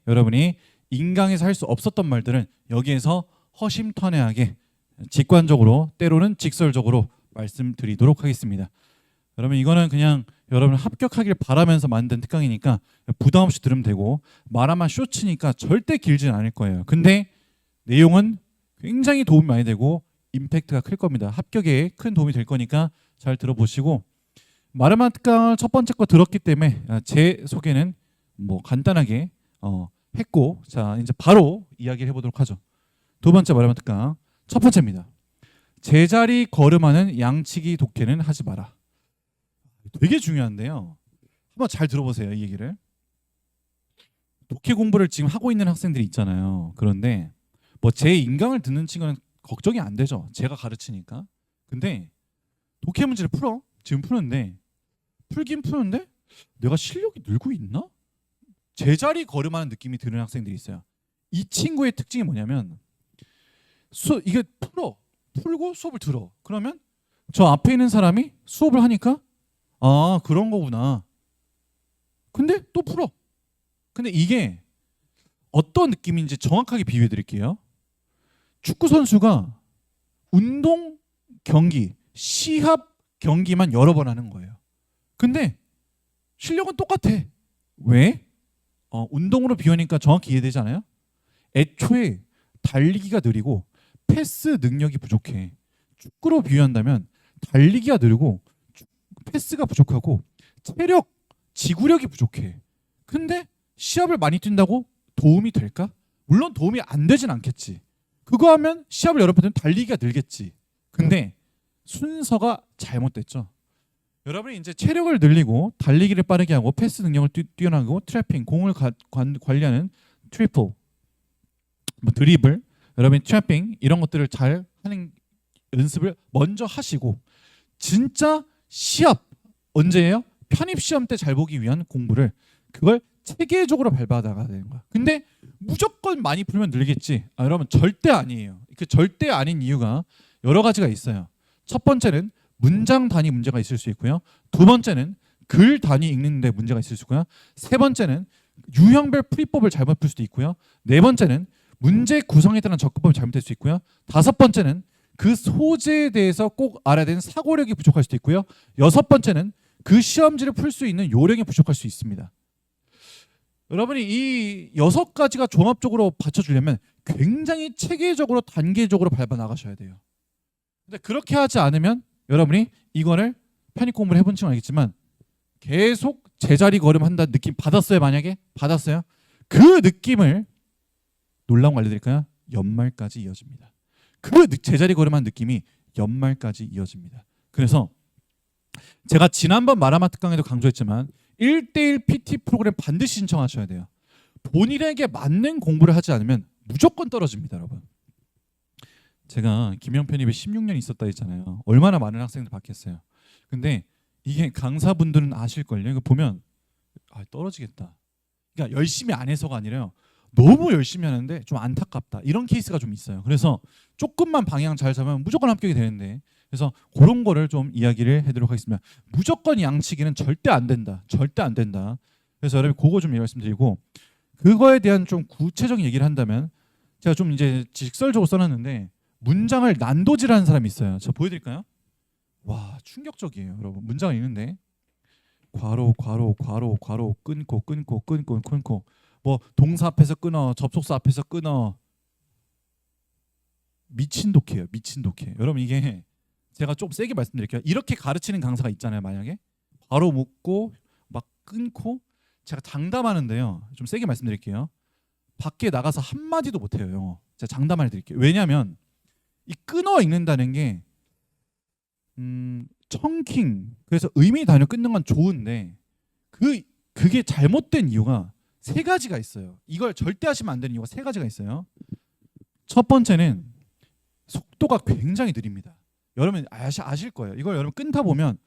여러분이 인강에서 할 수 없었던 말들은 여기에서 허심탄회하게 직관적으로 때로는 직설적으로 말씀드리도록 하겠습니다. 여러분 이거는 그냥 여러분 합격하길 바라면서 만든 특강이니까 부담 없이 들으면 되고 말하면 쇼츠니까 절대 길지는 않을 거예요. 근데 내용은 굉장히 도움이 많이 되고 임팩트가 클 겁니다. 합격에 큰 도움이 될 거니까 잘 들어보시고 마르마 특강을 첫 번째 거 들었기 때문에 제 소개는 뭐 간단하게 했고 자 이제 바로 이야기를 해보도록 하죠. 두 번째 마르마 특강 첫 번째입니다. 제자리 걸음하는 양치기 독해는 하지 마라. 되게 중요한데요. 한번 잘 들어보세요. 이 얘기를. 독해 공부를 지금 하고 있는 학생들이 있잖아요. 그런데 뭐 제 인강을 듣는 친구는 걱정이 안 되죠. 제가 가르치니까. 근데 독해 문제를 풀어. 지금 푸는데 풀긴 푸는데 내가 실력이 늘고 있나? 제자리 걸음하는 느낌이 드는 학생들이 있어요. 이 친구의 특징이 뭐냐면 이게 풀고 수업을 들어. 그러면 저 앞에 있는 사람이 수업을 하니까 아 그런 거구나. 근데 또 풀어. 근데 이게 어떤 느낌인지 정확하게 비유해 드릴게요. 축구 선수가 운동 경기, 시합 경기만 여러 번 하는 거예요. 근데 실력은 똑같아. 왜? 운동으로 비유하니까 정확히 이해되잖아요. 애초에 달리기가 느리고 패스 능력이 부족해. 축구로 비유한다면 달리기가 느리고 패스가 부족하고 체력, 지구력이 부족해. 근데 시합을 많이 뛴다고 도움이 될까? 물론 도움이 안 되진 않겠지. 그거 하면 시합을 여러 번 뛰면 달리기가 늘겠지. 근데 순서가 잘못됐죠. 여러분이 이제 체력을 늘리고 달리기를 빠르게 하고 패스 능력을 뛰어나고 트래핑, 공을 관리하는 트리플, 뭐 드리블, 여러분이 트래핑 이런 것들을 잘 하는 연습을 먼저 하시고 진짜 시합 언제예요? 편입 시험 때 잘 보기 위한 공부를 그걸 체계적으로 밟아 나가야 되는 거야. 근데 무조건 많이 풀면 늘겠지. 여러분 절대 아니에요. 그 절대 아닌 이유가 여러 가지가 있어요. 첫 번째는 문장 단위 문제가 있을 수 있고요. 두 번째는 글 단위 읽는데 문제가 있을 수 있고요. 세 번째는 유형별 풀이법을 잘못 풀 수도 있고요. 네 번째는 문제 구성에 따른 접근법이 잘못될 수 있고요. 다섯 번째는 그 소재에 대해서 꼭 알아야 되는 사고력이 부족할 수도 있고요. 여섯 번째는 그 시험지를 풀 수 있는 요령이 부족할 수 있습니다. 여러분이 이 여섯 가지가 종합적으로 받쳐주려면 굉장히 체계적으로 단계적으로 밟아 나가셔야 돼요. 근데 그렇게 하지 않으면 여러분이 이거를 편입 공부를 해본 친구는 알겠지만 계속 제자리 걸음한다는 느낌 받았어요? 만약에? 받았어요? 그 느낌을 놀라운 거 알려드릴까요? 연말까지 이어집니다. 그 제자리 걸음한 느낌이 연말까지 이어집니다. 그래서 제가 지난번 마라마 특강에도 강조했지만 1:1 PT 프로그램 반드시 신청하셔야 돼요. 본인에게 맞는 공부를 하지 않으면 무조건 떨어집니다, 여러분. 제가 김영 편입에 16년 있었다 했잖아요. 얼마나 많은 학생들 받겠어요. 근데 이게 강사분들은 아실걸요. 이거 보면 떨어지겠다. 그러니까 열심히 안 해서가 아니라요. 너무 열심히 하는데 좀 안타깝다. 이런 케이스가 좀 있어요. 그래서 조금만 방향 잘 잡으면 무조건 합격이 되는데 그래서 그런 거를 좀 이야기를 해드리도록 하겠습니다. 무조건 양치기는 절대 안 된다. 절대 안 된다. 그래서 여러분 그거 좀 말씀드리고 그거에 대한 좀 구체적인 얘기를 한다면 제가 좀 이제 직설적으로 써놨는데 문장을 난도질하는 사람이 있어요. 제가 보여드릴까요? 와 충격적이에요, 여러분. 문장이 있는데 괄호 끊고 뭐 동사 앞에서 끊어 접속사 앞에서 끊어 미친 독해요. 미친 독해. 여러분 이게 제가 좀 세게 말씀드릴게요. 이렇게 가르치는 강사가 있잖아요. 만약에 바로 묻고 막 끊고 제가 장담하는데요. 좀 세게 말씀드릴게요. 밖에 나가서 한마디도 못해요. 영어. 제가 장담을 드릴게요. 왜냐하면 이 끊어 읽는다는 게 청킹 그래서 의미 단어 끊는 건 좋은데 그게 잘못된 이유가 세 가지가 있어요. 이걸 절대 하시면 안 되는 이유가 세 가지가 있어요. 첫 번째는 속도가 굉장히 느립니다. 여러분 아실 거예요. 이걸 여러분 끊다 보면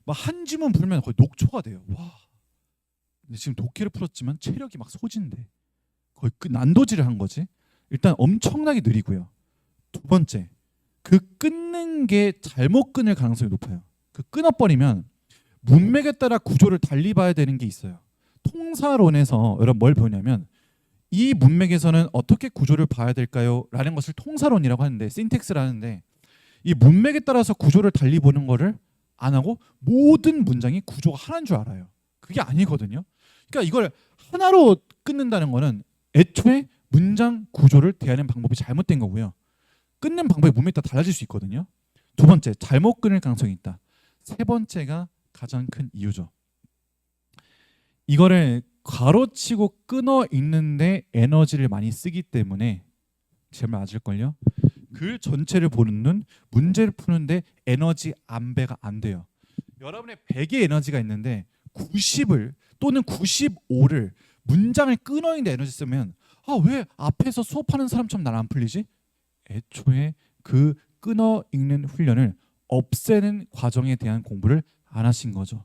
막 한 지문 풀면 거의 녹초가 돼요. 와. 근데 지금 독해를 풀었지만 체력이 막 소진돼. 거의 난도질을 한 거지. 일단 엄청나게 느리고요. 두 번째, 그 끊는 게 잘못 끊을 가능성이 높아요. 그 끊어버리면 문맥에 따라 구조를 달리 봐야 되는 게 있어요. 통사론에서 여러분 뭘 배우냐면 이 문맥에서는 어떻게 구조를 봐야 될까요? 라는 것을 통사론이라고 하는데, 신텍스라는데, 이 문맥에 따라서 구조를 달리 보는 거를 안 하고 모든 문장이 구조가 하나인 줄 알아요. 그게 아니거든요. 그러니까 이걸 하나로 끊는다는 거는 애초에 문장 구조를 대하는 방법이 잘못된 거고요. 끊는 방법이 문맥에 따라 달라질 수 있거든요. 두 번째, 잘못 끊을 가능성이 있다. 세 번째가 가장 큰 이유죠. 이거를 가로치고 끊어 읽는데 에너지를 많이 쓰기 때문에 제 말 맞을걸요? 글 전체를 보는 눈, 문제를 푸는데 에너지 안배가 안 돼요. 여러분의 100의 에너지가 있는데 90을 또는 95를 문장을 끊어 읽는데 에너지 쓰면 왜 앞에서 수업하는 사람처럼 날 안 풀리지? 애초에 그 끊어 읽는 훈련을 없애는 과정에 대한 공부를 안 하신 거죠.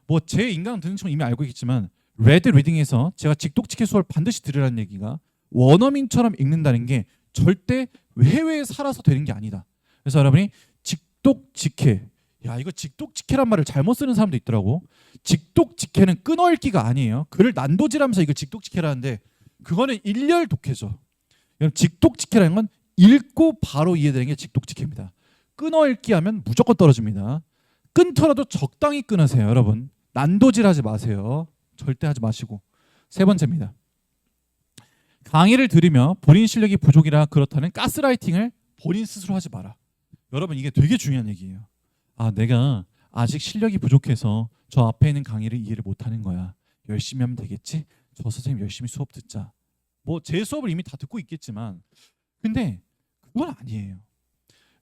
뭐 제 인강 듣는 청 이미 알고 있겠지만 레드 리딩에서 제가 직독직해 수업을 반드시 들으라는 얘기가 원어민처럼 읽는다는 게 절대 해외에 살아서 되는 게 아니다. 그래서 여러분이 직독직해, 이거 직독직해란 말을 잘못 쓰는 사람도 있더라고. 직독직해는 끊어 읽기가 아니에요. 글을 난도질하면서 이걸 직독직해라는데 그거는 일렬 독해죠. 직독직해라는 건 읽고 바로 이해되는 게 직독직해입니다. 끊어 읽기 하면 무조건 떨어집니다. 끊더라도 적당히 끊으세요, 여러분. 난도질하지 마세요. 절대 하지 마시고. 세 번째입니다. 강의를 들으며 본인 실력이 부족이라 그렇다는 가스라이팅을 본인 스스로 하지 마라. 여러분, 이게 되게 중요한 얘기예요. 내가 아직 실력이 부족해서 저 앞에 있는 강의를 이해를 못하는 거야. 열심히 하면 되겠지? 저 선생님 열심히 수업 듣자. 뭐 제 수업을 이미 다 듣고 있겠지만 근데 그건 아니에요.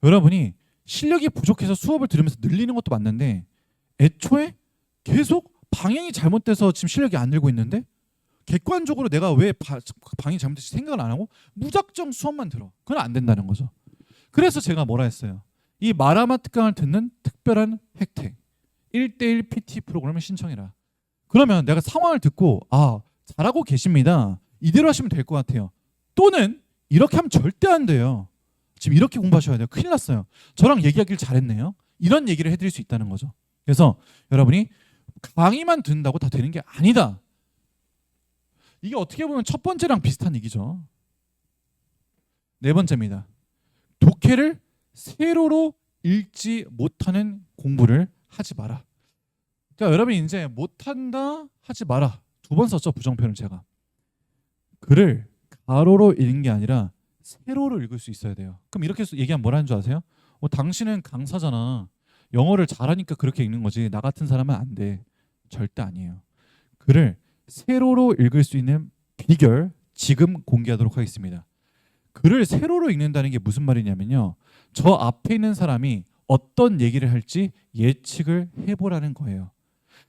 여러분이 실력이 부족해서 수업을 들으면서 늘리는 것도 맞는데 애초에 계속 방향이 잘못돼서 지금 실력이 안 늘고 있는데 객관적으로 내가 왜 방향이 잘못됐지 생각을 안 하고 무작정 수업만 들어. 그건 안 된다는 거죠. 그래서 제가 뭐라 했어요. 이 마라마 특강을 듣는 특별한 혜택 1:1 PT 프로그램을 신청해라. 그러면 내가 상황을 듣고 잘하고 계십니다. 이대로 하시면 될 것 같아요. 또는 이렇게 하면 절대 안 돼요. 지금 이렇게 공부하셔야 돼요. 큰일 났어요. 저랑 얘기하길 잘했네요. 이런 얘기를 해드릴 수 있다는 거죠. 그래서 여러분이 강의만 듣는다고 다 되는 게 아니다. 이게 어떻게 보면 첫 번째랑 비슷한 얘기죠. 네 번째입니다. 독해를 세로로 읽지 못하는 공부를 하지 마라. 자, 여러분이 이제 못한다 하지 마라. 2번 썼죠, 부정표현을 제가. 글을 가로로 읽는 게 아니라 세로로 읽을 수 있어야 돼요. 그럼 이렇게 얘기하면 뭐라는 줄 아세요? 당신은 강사잖아. 영어를 잘하니까 그렇게 읽는 거지. 나 같은 사람은 안 돼. 절대 아니에요. 글을 세로로 읽을 수 있는 비결 지금 공개하도록 하겠습니다. 글을 세로로 읽는다는 게 무슨 말이냐면요. 저 앞에 있는 사람이 어떤 얘기를 할지 예측을 해보라는 거예요.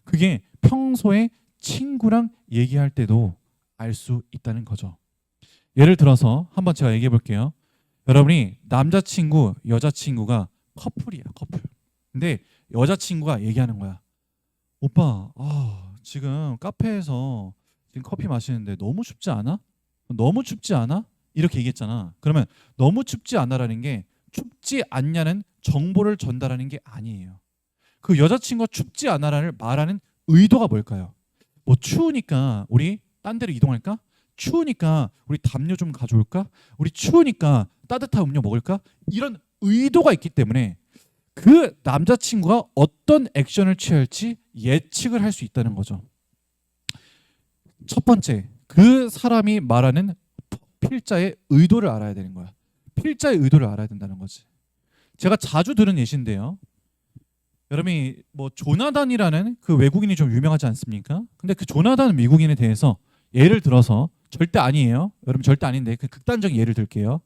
그게 평소에 친구랑 얘기할 때도 알 수 있다는 거죠. 예를 들어서 한번 제가 얘기해 볼게요. 여러분이 남자친구, 여자친구가 커플이야, 커플. 근데 여자친구가 얘기하는 거야. 오빠, 지금 카페에서 지금 커피 마시는데 너무 춥지 않아? 너무 춥지 않아? 이렇게 얘기했잖아. 그러면 너무 춥지 않아라는 게 춥지 않냐는 정보를 전달하는 게 아니에요. 그 여자친구가 춥지 않아라를 말하는 의도가 뭘까요? 뭐 추우니까 우리 딴 데로 이동할까? 추우니까 우리 담요 좀 가져올까? 우리 추우니까 따뜻한 음료 먹을까? 이런 의도가 있기 때문에 그 남자친구가 어떤 액션을 취할지 예측을 할 수 있다는 거죠. 첫 번째, 그 사람이 말하는 필자의 의도를 알아야 되는 거야. 필자의 의도를 알아야 된다는 거지. 제가 자주 들은 예시인데요. 여러분이 뭐 조나단이라는 그 외국인이 좀 유명하지 않습니까? 근데 그 조나단 미국인에 대해서 예를 들어서 절대 아니에요. 여러분 절대 아닌데 그 극단적인 예를 들게요.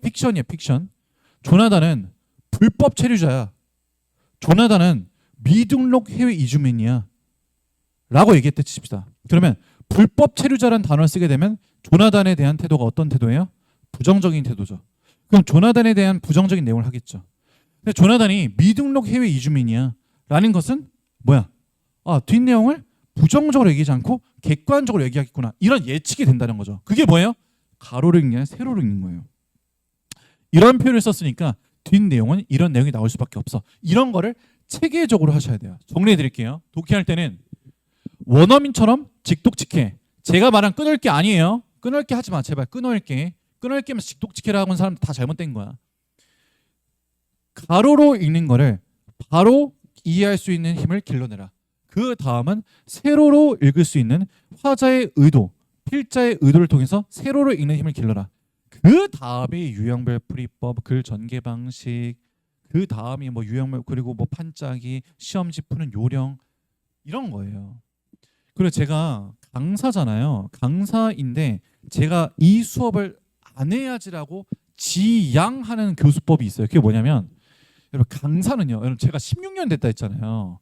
픽션이에요, 픽션. 조나단은 불법 체류자야. 조나단은 미등록 해외 이주민이야. 라고 얘기했대 칩시다. 그러면 불법 체류자라는 단어를 쓰게 되면 조나단에 대한 태도가 어떤 태도예요? 부정적인 태도죠. 그럼 조나단에 대한 부정적인 내용을 하겠죠. 근데 조나단이 미등록 해외 이주민이야 라는 것은 뭐야? 뒷내용을 부정적으로 얘기하지 않고 객관적으로 얘기하겠구나. 이런 예측이 된다는 거죠. 그게 뭐예요? 가로로 읽는 게 아니라 세로로 읽는 거예요. 이런 표현을 썼으니까 뒷내용은 이런 내용이 나올 수밖에 없어. 이런 거를 체계적으로 하셔야 돼요. 정리해 드릴게요. 독해할 때는 원어민처럼 직독직해. 제가 말한 끊을 게 아니에요. 끊을게 하지 마 제발. 끊을게면 직독직해라고 하는 사람들 다 잘못된 거야. 가로로 읽는 거를 바로 이해할 수 있는 힘을 길러내라. 그 다음은 세로로 읽을 수 있는 화자의 의도, 필자의 의도를 통해서 세로로 읽는 힘을 길러라. 그 다음에 유형별 풀이법, 글 전개 방식, 그 다음이 뭐 유형별 그리고 뭐 판짜기, 시험지 푸는 요령 이런 거예요. 그리고 제가 강사잖아요. 강사인데 제가 이 수업을 안 해야지라고 지양하는 교수법이 있어요. 그게 뭐냐면 여러분 강사는요. 여러분 제가 16년 됐다 했잖아요.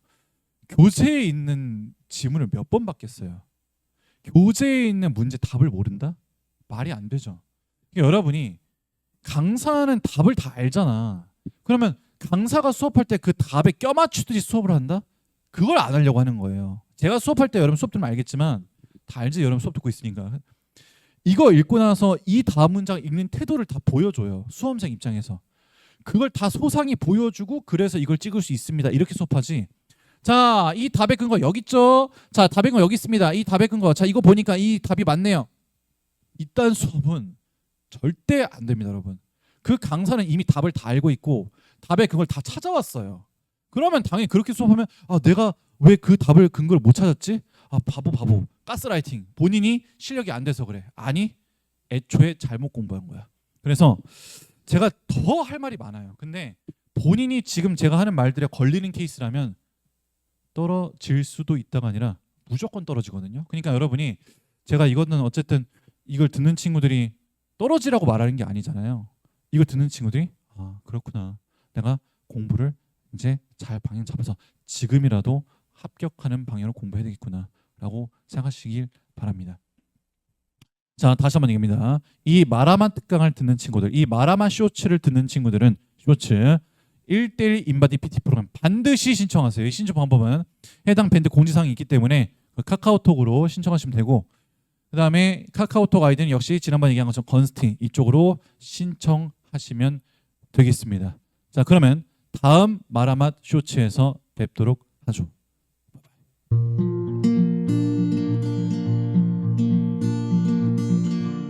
교재에 있는 지문을 몇 번 받겠어요. 교재에 있는 문제 답을 모른다? 말이 안 되죠. 그러니까 여러분이 강사는 답을 다 알잖아. 그러면 강사가 수업할 때 그 답에 껴맞추듯이 수업을 한다? 그걸 안 하려고 하는 거예요. 제가 수업할 때 여러분 수업 들으면 알겠지만 다 알지 여러분 수업 듣고 있으니까. 이거 읽고 나서 이 다음 문장 읽는 태도를 다 보여줘요. 수험생 입장에서. 그걸 다 소상히 보여주고 그래서 이걸 찍을 수 있습니다. 이렇게 수업하지. 자, 이 답의 근거 여기 있죠. 자, 답의 근거 여기 있습니다. 이 답의 근거. 자, 이거 보니까 이 답이 맞네요. 이딴 수업은 절대 안 됩니다, 여러분. 그 강사는 이미 답을 다 알고 있고 답의 근거를 다 찾아왔어요. 그러면 당연히 그렇게 수업하면 아, 내가 왜 그 답을 근거를 못 찾았지? 아, 바보. 가스라이팅. 본인이 실력이 안 돼서 그래. 아니, 애초에 잘못 공부한 거야. 그래서 제가 더 할 말이 많아요. 근데 본인이 지금 제가 하는 말들에 걸리는 케이스라면 떨어질 수도 있다가 아니라 무조건 떨어지거든요. 그러니까 여러분이 제가 이거는 어쨌든 이걸 듣는 친구들이 떨어지라고 말하는 게 아니잖아요. 이걸 듣는 친구들이 아, 그렇구나. 내가 공부를 이제 잘 방향 잡아서 지금이라도 합격하는 방향으로 공부해야 되겠구나 라고 생각하시길 바랍니다. 자, 다시 한번 얘기합니다. 이 마라만 특강을 듣는 친구들, 이 마라만 쇼츠를 듣는 친구들은 쇼츠 1대1 인바디 PT 프로그램 반드시 신청하세요. 이 신청 방법은 해당 밴드 공지사항이 있기 때문에 카카오톡으로 신청하시면 되고, 그 다음에 카카오톡 아이디는 역시 지난번에 얘기한 것처럼 건스팅 이쪽으로 신청하시면 되겠습니다. 자, 그러면 다음 마라맛 쇼츠에서 뵙도록 하죠.